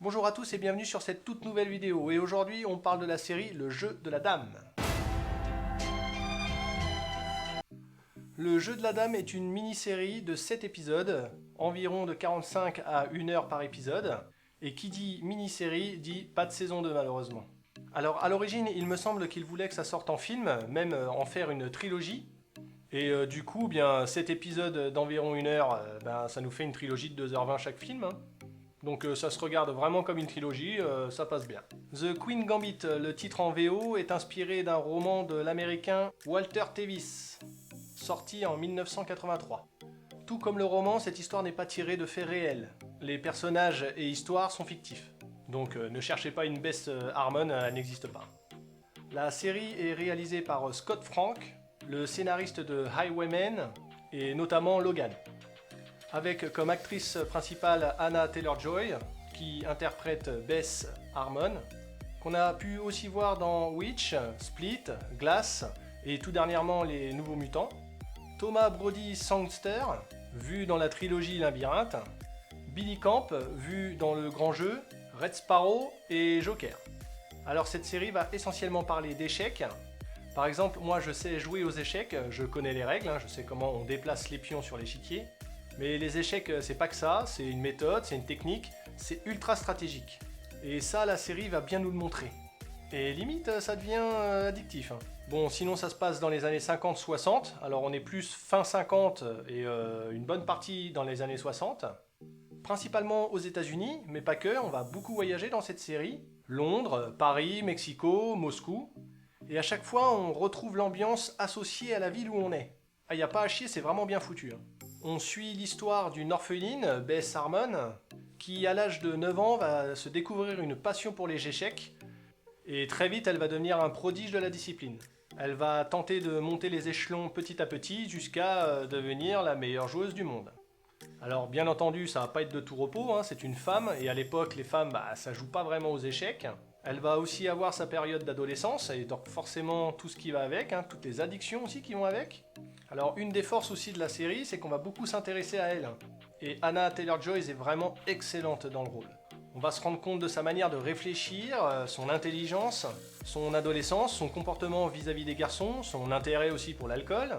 Bonjour à tous et bienvenue sur cette toute nouvelle vidéo. Et aujourd'hui, on parle de la série Le Jeu de la Dame. Le Jeu de la Dame est une mini-série de 7 épisodes, environ de 45 à 1 heure par épisode. Et qui dit mini-série dit pas de saison 2 malheureusement. Alors à l'origine, il me semble qu'il voulait que ça sorte en film, même en faire une trilogie. Et du coup, bien 7 épisodes d'environ 1 heure, ça nous fait une trilogie de 2h20 chaque film. Donc ça se regarde vraiment comme une trilogie, ça passe bien. The Queen Gambit, le titre en VO, est inspiré d'un roman de l'américain Walter Tevis, sorti en 1983. Tout comme le roman, cette histoire n'est pas tirée de faits réels. Les personnages et histoires sont fictifs. Donc ne cherchez pas une Bess Harmon, elle n'existe pas. La série est réalisée par Scott Frank, le scénariste de Highwaymen et notamment Logan. Avec comme actrice principale Anya Taylor-Joy, qui interprète Bess Harmon, qu'on a pu aussi voir dans Witch, Split, Glass et tout dernièrement Les Nouveaux Mutants. Thomas Brody Sangster, vu dans la trilogie Labyrinthe. Billy Camp, vu dans Le Grand Jeu, Red Sparrow et Joker. Alors cette série va essentiellement parler d'échecs. Par exemple, moi je sais jouer aux échecs, je connais les règles, je sais comment on déplace les pions sur l'échiquier. Mais les échecs, c'est pas que ça, c'est une méthode, c'est une technique, c'est ultra stratégique. Et ça, la série va bien nous le montrer. Et limite, ça devient addictif. Bon, sinon ça se passe dans les années 50-60, alors on est plus fin 50 et une bonne partie dans les années 60. Principalement aux États-Unis, mais pas que, on va beaucoup voyager dans cette série. Londres, Paris, Mexico, Moscou. Et à chaque fois, on retrouve l'ambiance associée à la ville où on est. Ah, y a pas à chier, c'est vraiment bien foutu. On suit l'histoire d'une orpheline, Bess Harmon, qui à l'âge de 9 ans va se découvrir une passion pour les échecs, et très vite elle va devenir un prodige de la discipline. Elle va tenter de monter les échelons petit à petit jusqu'à devenir la meilleure joueuse du monde. Alors bien entendu, ça va pas être de tout repos, c'est une femme, et à l'époque les femmes, ça joue pas vraiment aux échecs. Elle va aussi avoir sa période d'adolescence, et donc forcément tout ce qui va avec, toutes les addictions aussi qui vont avec. Alors une des forces aussi de la série, c'est qu'on va beaucoup s'intéresser à elle. Et Anya Taylor-Joy est vraiment excellente dans le rôle. On va se rendre compte de sa manière de réfléchir, son intelligence, son adolescence, son comportement vis-à-vis des garçons, son intérêt aussi pour l'alcool,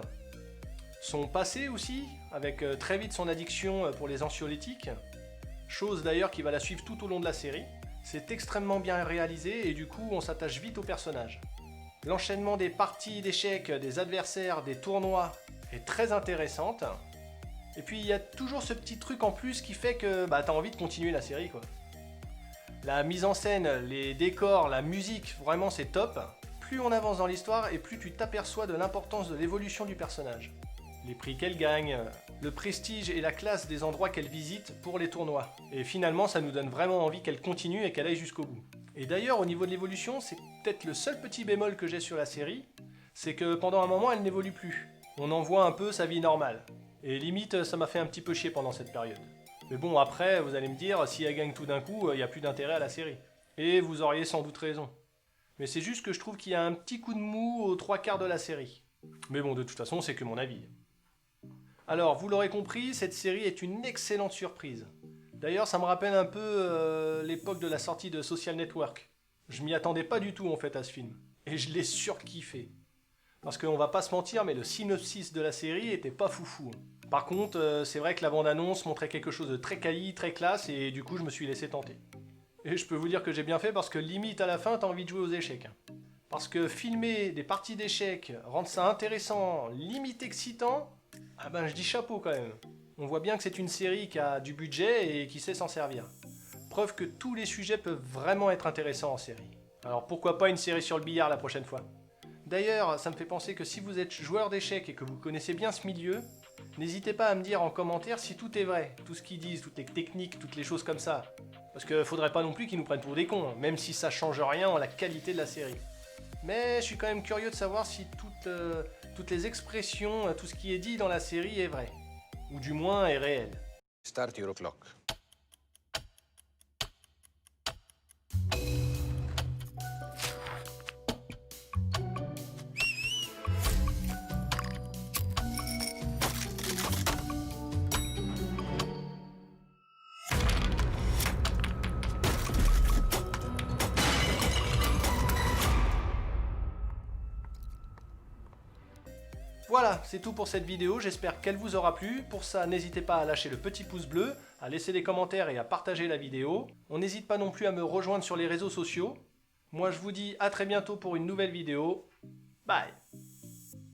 son passé aussi, avec très vite son addiction pour les anxiolytiques, chose d'ailleurs qui va la suivre tout au long de la série. C'est extrêmement bien réalisé et du coup on s'attache vite au personnage. L'enchaînement des parties d'échecs, des adversaires, des tournois est très intéressante. Et puis il y a toujours ce petit truc en plus qui fait que t'as envie de continuer la série quoi. La mise en scène, les décors, la musique, vraiment c'est top. Plus on avance dans l'histoire et plus tu t'aperçois de l'importance de l'évolution du personnage. Les prix qu'elle gagne, le prestige et la classe des endroits qu'elle visite pour les tournois. Et finalement ça nous donne vraiment envie qu'elle continue et qu'elle aille jusqu'au bout. Et d'ailleurs, au niveau de l'évolution, c'est peut-être le seul petit bémol que j'ai sur la série, c'est que pendant un moment, elle n'évolue plus. On en voit un peu sa vie normale. Et limite, ça m'a fait un petit peu chier pendant cette période. Mais bon, après, vous allez me dire, si elle gagne tout d'un coup, il n'y a plus d'intérêt à la série. Et vous auriez sans doute raison. Mais c'est juste que je trouve qu'il y a un petit coup de mou aux 3/4 de la série. Mais bon, de toute façon, c'est que mon avis. Alors, vous l'aurez compris, cette série est une excellente surprise. D'ailleurs, ça me rappelle un peu l'époque de la sortie de Social Network. Je m'y attendais pas du tout en fait à ce film. Et je l'ai surkiffé. Parce qu'on va pas se mentir, mais le synopsis de la série était pas foufou. Par contre, c'est vrai que la bande-annonce montrait quelque chose de très quali, très classe, et du coup je me suis laissé tenter. Et je peux vous dire que j'ai bien fait parce que limite à la fin, t'as envie de jouer aux échecs. Parce que filmer des parties d'échecs, rendre ça intéressant, limite excitant, je dis chapeau quand même. On voit bien que c'est une série qui a du budget et qui sait s'en servir. Preuve que tous les sujets peuvent vraiment être intéressants en série. Alors pourquoi pas une série sur le billard la prochaine fois? D'ailleurs, ça me fait penser que si vous êtes joueur d'échecs et que vous connaissez bien ce milieu, n'hésitez pas à me dire en commentaire si tout est vrai, tout ce qu'ils disent, toutes les techniques, toutes les choses comme ça. Parce que faudrait pas non plus qu'ils nous prennent pour des cons, même si ça change rien en la qualité de la série. Mais je suis quand même curieux de savoir si toutes les expressions, tout ce qui est dit dans la série est vrai. Ou du moins est réel. Start your clock. Voilà, c'est tout pour cette vidéo, j'espère qu'elle vous aura plu. Pour ça, n'hésitez pas à lâcher le petit pouce bleu, à laisser des commentaires et à partager la vidéo. On n'hésite pas non plus à me rejoindre sur les réseaux sociaux. Moi je vous dis à très bientôt pour une nouvelle vidéo. Bye!